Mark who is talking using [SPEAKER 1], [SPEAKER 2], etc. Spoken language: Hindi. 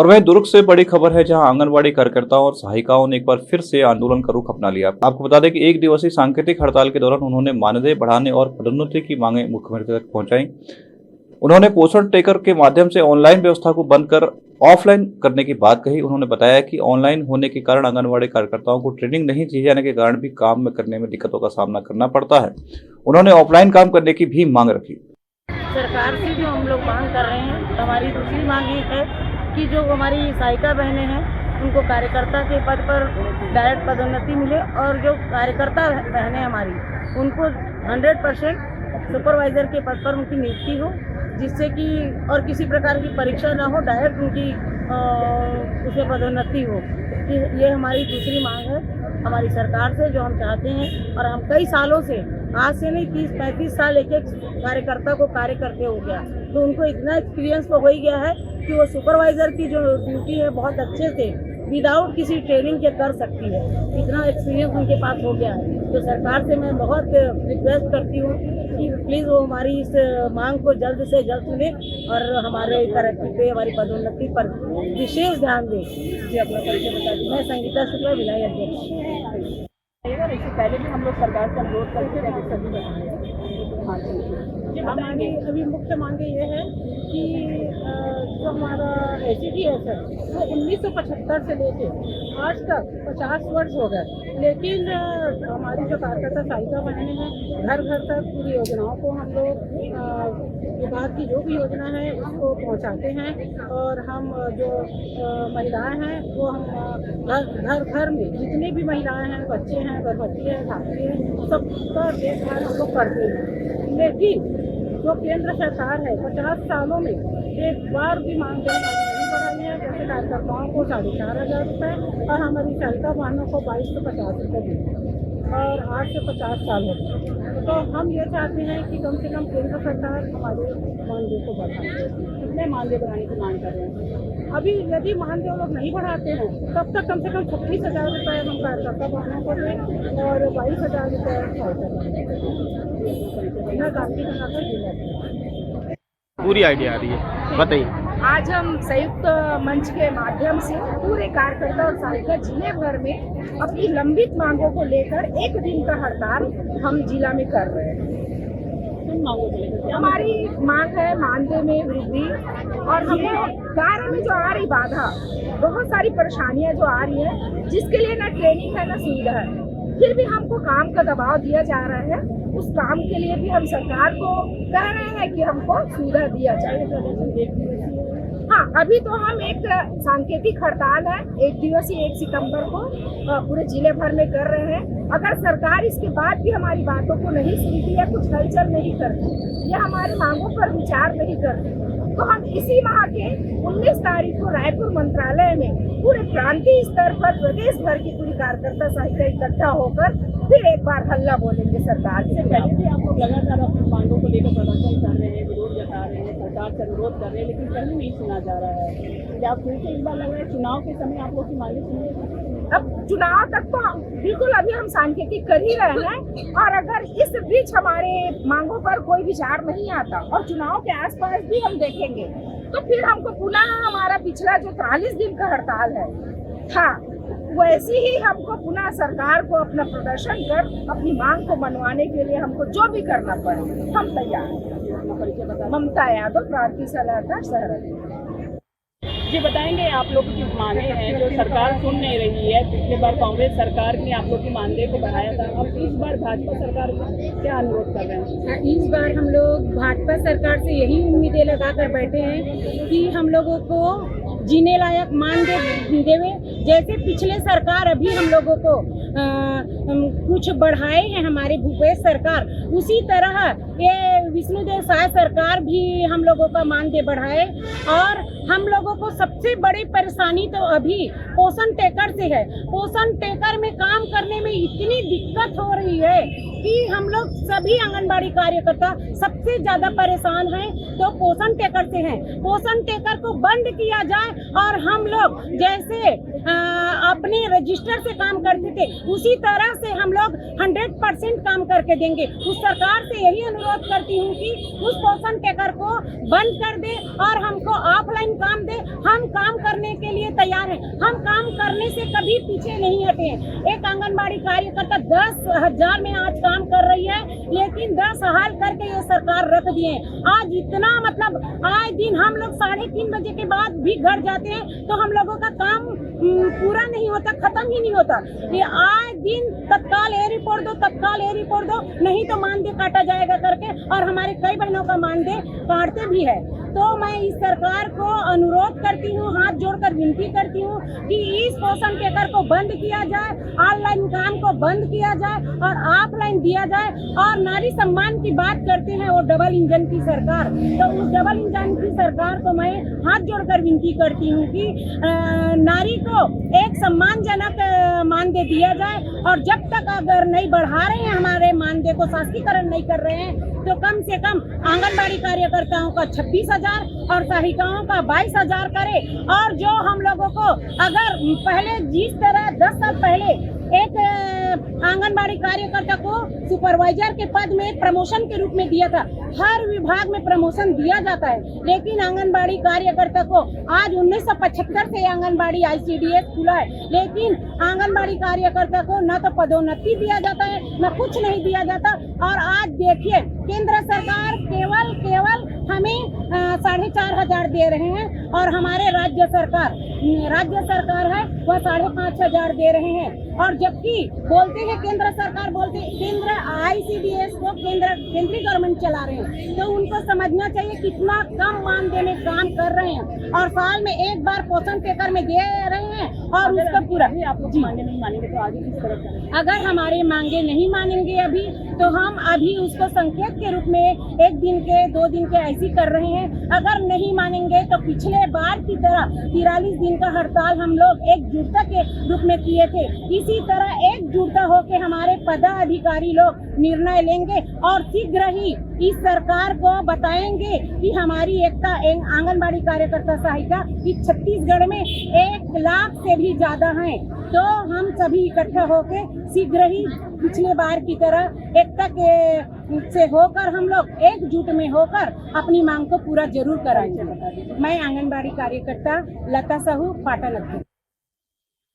[SPEAKER 1] और वह दुर्ग से बड़ी खबर है, जहां आंगनबाड़ी कार्यकर्ताओं और सहायिकाओं ने एक बार फिर से आंदोलन का रुख अपना लिया। आपको बता दें कि एक दिवसीय सांकेतिक हड़ताल के दौरान उन्होंने मानदेय बढ़ाने और पदोन्नति की मांगे मुख्यमंत्री तक पहुंचाई। उन्होंने पोषण टेकर के माध्यम से ऑनलाइन व्यवस्था को बंद कर ऑफलाइन करने की बात कही। उन्होंने बताया कि ऑनलाइन होने के कारण आंगनबाड़ी कार्यकर्ताओं को ट्रेनिंग नहीं दी जाने के कारण भी काम में करने में दिक्कतों का सामना करना पड़ता है। उन्होंने ऑफलाइन काम करने की भी मांग रखी।
[SPEAKER 2] सरकार से जो हम लोग मांग कर रहे हैं, हमारी दूसरी मांग ये है कि जो हमारी सहायिका बहनें हैं उनको कार्यकर्ता के पद पर डायरेक्ट पदोन्नति मिले और जो कार्यकर्ता बहनें हमारी उनको 100% सुपरवाइजर के पद पर उनकी नियुक्ति हो, जिससे कि और किसी प्रकार की परीक्षा ना हो, डायरेक्ट उनकी उसे पदोन्नति हो। ये हमारी दूसरी मांग है हमारी सरकार से, जो हम चाहते हैं। और हम कई सालों से, आज से नहीं 30-35 साल एक कार्यकर्ता को कार्य करते हो गया, तो उनको इतना एक्सपीरियंस तो हो ही गया है कि वो सुपरवाइज़र की जो ड्यूटी है बहुत अच्छे से विदाउट किसी ट्रेनिंग के कर सकती है। इतना एक्सपीरियंस उनके पास हो गया है। तो सरकार से मैं बहुत रिक्वेस्ट करती हूँ कि प्लीज़ वो हमारी इस मांग को जल्द से जल्द सुने और हमारे तरक्की पे, हमारी पदोन्नति पर विशेष ध्यान दें। जी, अपना परिचय बता दें। मैं संगीता शुक्ला, विधायी अध्यक्ष।
[SPEAKER 3] इससे पहले भी हम लोग सरकार से अनुरोध करते हैं कि सभी
[SPEAKER 2] हमारी अभी मुख्य मांगे ये है कि जो हमारा ACTS है वो 1975 से लेके आज तक 50 वर्ष हो गए, लेकिन हमारी जो कार्यकर्ता सहायिका बहनें हैं घर घर तक पूरी योजनाओं को हम लोग विभाग की जो भी योजना है उसको पहुंचाते हैं। और हम जो महिलाएं हैं वो हम घर घर में जितनी भी महिलाएं हैं, बच्चे हैं, गर्भवती हैं, धात्री हैं, सबका देखभाल हम लोग करते हैं। लेकिन जो केंद्र सरकार है 50 सालों में एक बार भी मानदेय नहीं बढ़ाई है। जैसे कार्यकर्ताओं को 4,500 रुपये और हमारी सहायिका बहनों को 2250 रुपये दी और आज से 50 साल हो गए। तो हम ये चाहते हैं कि कम से कम केंद्र सरकार हमारे मानदेय को बढ़ाए।
[SPEAKER 3] कितने मानदेय बढ़ाने की मांग कर रहे हैं?
[SPEAKER 2] अभी यदि मानदेय लोग नहीं बढ़ाते हैं तब तक कम से कम 26,000 रुपये हम कार्यकर्ता बहनों को दें और 22,000 रुपये
[SPEAKER 4] पूरी आइडिया आ रही है, बताइए।
[SPEAKER 3] आज हम संयुक्त मंच के माध्यम से पूरे कार्यकर्ता और सहायिका जिले भर में अपनी लंबित मांगों को लेकर एक दिन का हड़ताल हम जिला में कर रहे हैं। हमारी मांग है मानदेय में वृद्धि और हमें कार्य में जो आ रही बाधा, बहुत सारी परेशानियां जो आ रही है, जिसके लिए ना ट्रेनिंग है ना सुविधा है, फिर भी हमको काम का दबाव दिया जा रहा है। उस काम के लिए भी हम सरकार को कह रहे हैं कि हमको सुविधा दिया जाए। हाँ, अभी तो हम एक सांकेतिक हड़ताल है 1 दिवसीय 1 सितंबर को पूरे जिले भर में कर रहे हैं। अगर सरकार इसके बाद भी हमारी बातों को नहीं सुनती या कुछ हलचल नहीं करती या हमारी मांगों पर विचार नहीं करती, तो हम इसी माह के 19 तारीख को रायपुर मंत्रालय में पूरे प्रांतीय स्तर पर प्रदेश भर की पूरी कार्यकर्ता सहायिका इकट्ठा होकर फिर एक बार हल्ला बोलेंगे सरकार से। पहले भी आप लोग लगातार अपनी मांगों को लेकर प्रदर्शन कर रहे हैं, विरोध जता रहे हैं, सरकार से अनुरोध कर रहे हैं, लेकिन कहीं नहीं सुना जा रहा है। क्या फिर से इस बार लग रहा है चुनाव के समय आप लोग की मांगें सुनेंगे?
[SPEAKER 2] अब चुनाव तक तो बिल्कुल अभी हम सांकेतिक कर ही रहे हैं और अगर इस बीच हमारे मांगों पर कोई विचार नहीं आता और चुनाव के आसपास भी हम देखेंगे तो फिर हमको पुनः हमारा पिछला जो 43 दिन का हड़ताल है वैसे ही हमको पुनः सरकार को अपना प्रदर्शन कर अपनी मांग को मनवाने के लिए हमको जो भी करना पड़े हम तैयार हैं। ममता यादव, प्रांतीय सलाहकार, शहर।
[SPEAKER 3] जी, बताएंगे आप लोग की मांगे हैं जो सरकार सुन नहीं रही है। पिछले बार कांग्रेस सरकार ने आप लोग की मानदेय को बढ़ाया था, अब इस बार भाजपा सरकार को क्या अनुरोध कर रहे हैं?
[SPEAKER 2] इस बार हम लोग भाजपा सरकार से यही उम्मीदें लगा कर बैठे हैं कि हम लोगों को जीने लायक मानदेय देवे। जैसे पिछले सरकार अभी हम लोगों को कुछ बढ़ाए हैं हमारे भूपेश सरकार, उसी तरह ये विष्णुदेव साय सरकार भी हम लोगों का मानदेय बढ़ाए। और हम लोगों को सबसे बड़ी परेशानी तो अभी पोषण टेकर से है। पोषण टेकर में काम करने में इतनी दिक्कत हो रही है कि हम लोग सभी आंगनबाड़ी कार्यकर्ता सबसे ज़्यादा परेशान हैं, तो पोषण टेकर से हैं। पोषण टेकर को बंद किया जाए और हम लोग जैसे अपने रजिस्टर से काम करते थे उसी तरह से हम लोग 100% काम करके देंगे। उस सरकार से यही अनुरोध करती हूँ कि उस पोषण टेकर को बंद कर दे और हमको ऑफलाइन ऑनलाइन काम दे, हम काम करने के लिए तैयार हैं। हम काम करने से कभी पीछे नहीं हटे हैं। एक आंगनबाड़ी कार्यकर्ता 10,000 में आज काम कर रही है, लेकिन 10 हाल करके ये सरकार रख दिए। आज इतना मतलब आए दिन हम लोग 3:30 बजे के बाद भी घर जाते हैं तो हम लोगों का काम पूरा नहीं होता, खत्म ही नहीं होता। ये आए दिन तत्काल ये रिपोर्ट दो, तत्काल ये रिपोर्ट दो, नहीं तो मानदेय काटा जाएगा करके, और हमारे कई बहनों का मानदेय काटते भी है। तो मैं इस सरकार को अनुरोध करती हूँ, हाथ जोड़कर विनती करती हूँ कि इस पोषण केकर को बंद किया जाए, ऑनलाइन काम को बंद किया जाए और ऑफलाइन दिया जाए। और नारी सम्मान की बात करते हैं वो डबल इंजन की सरकार, तो उस डबल इंजन की सरकार को मैं हाथ जोड़कर विनती करती हूँ कि नारी को एक सम्मानजनक मानदेय दिया जाए। और जब तक अगर नहीं बढ़ा रहे हैं हमारे मानदेय को, शासकीकरण नहीं कर रहे हैं, तो कम से कम आंगनबाड़ी कार्यकर्ताओं का 26,000 और सहायिकाओं का 22,000 करे। और जो हम लोगों को अगर पहले जिस तरह 10 साल पहले एक आंगनबाड़ी कार्यकर्ता को सुपरवाइजर के पद में प्रमोशन के रूप में दिया था, हर विभाग में प्रमोशन दिया जाता है, लेकिन आंगनबाड़ी कार्यकर्ता को आज 1975 से आंगनबाड़ी ICDS खुला है, लेकिन आंगनबाड़ी कार्यकर्ता को न तो पदोन्नति दिया जाता है, न कुछ नहीं दिया जाता। और आज देखिए केंद्र सरकार केवल हमें 4,500 दे रहे हैं, और हमारे राज्य सरकार है वह 5,500 दे रहे हैं। और जबकि बोलते हैं केंद्र सरकार, बोलते केंद्र ICDS को केंद्रीय गवर्नमेंट चला रहे हैं, तो उनको समझना चाहिए कितना कम मानदेय में काम कर रहे हैं, और साल में एक बार पोषण पेकर में दे रहे हैं। और उसका पूरा आप लोग मांगे नहीं मानेंगे तो आगे किस तरह करेंगे? अगर हमारे मांगे नहीं मानेंगे अभी, तो हम अभी उसको संकेत के रूप में 1 दिन के 2 दिन के ऐसी कर रहे हैं। अगर नहीं मानेंगे तो पिछले बार की तरह 43 दिन का हड़ताल हम लोग एकजुटता के रूप में किए थे, इसी तरह एकजुटता होकर हमारे पदाधिकारी लोग निर्णय लेंगे और शीघ्र ही इस सरकार को बताएंगे कि हमारी एकता आंगनबाड़ी कार्यकर्ता सहायिका इस छत्तीसगढ़ में 1 लाख से भी ज्यादा हैं। तो हम सभी इकट्ठा होकर शीघ्र ही पिछले बार की तरह एकता के से होकर हम लोग एकजुट में होकर अपनी मांग को पूरा जरूर कराएंगे। मैं आंगनबाड़ी कार्यकर्ता लता साहू, पाटन अध्यक्ष।